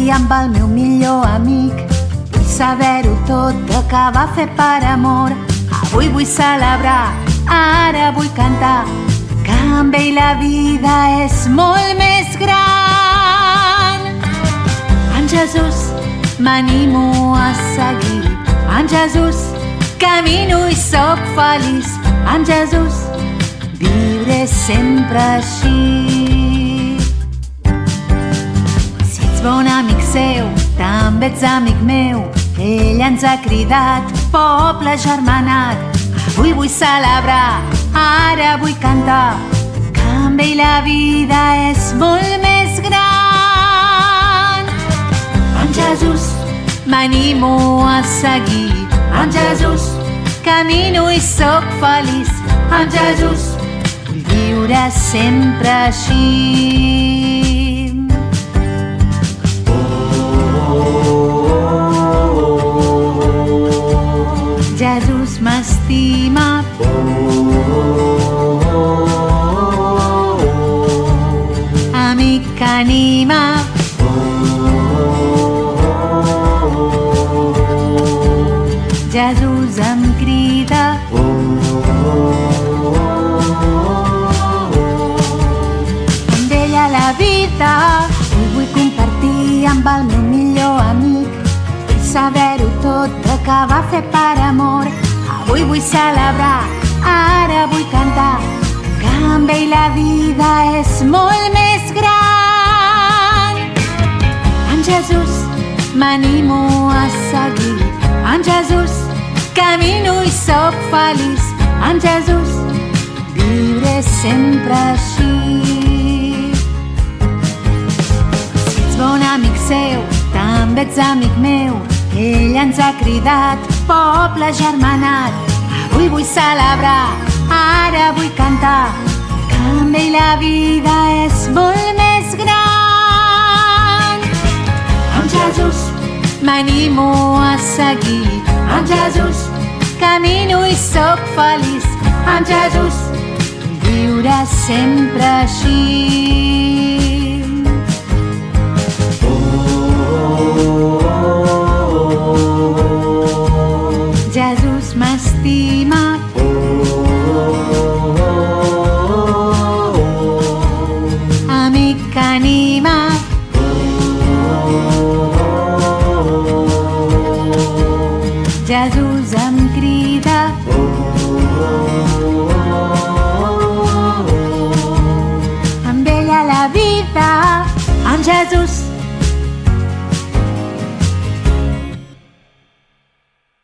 compartir amb el meu millor amic. Vull saber-ho tot de què va fer per amor. Avui vull celebrar, ara vull cantar, que amb ell la vida és molt més gran. En Jesús m'animo a seguir, en Jesús camino i soc feliç, en Jesús viuré sempre així. Si ets bon amic seu, també ets amic meu. Ell ens ha cridat, poble germanat. Avui vull celebrar, ara vull cantar, que amb ell la vida és molt més gran. En Jesús m'animo a seguir, en Jesús camino i soc feliç, en Jesús vull viure sempre així. Jesús m'estima, amic que anima, Jesús em crida, amb ell a la vida. Vull compartir amb el meu millor amic. Vull saber-ho tot de què va fer per amor. Avui vull celebrar, ara vull cantar, que amb ell la vida és molt més gran. En Jesús m'animo a seguir, en Jesús camino i soc feliç, en Jesús viuré sempre així. Si ets bon amic seu, també ets amic meu. Ell ens ha cridat, poble germanat. Avui vull celebrar, ara vull cantar, que amb ell la vida és molt més gran. En Jesús m'animo a seguir, en Jesús camino i soc feliç, en Jesús vull viure sempre així. Jesús m'estima, amic que anima, Jesús em crida, amb ell a la vida. En Jesús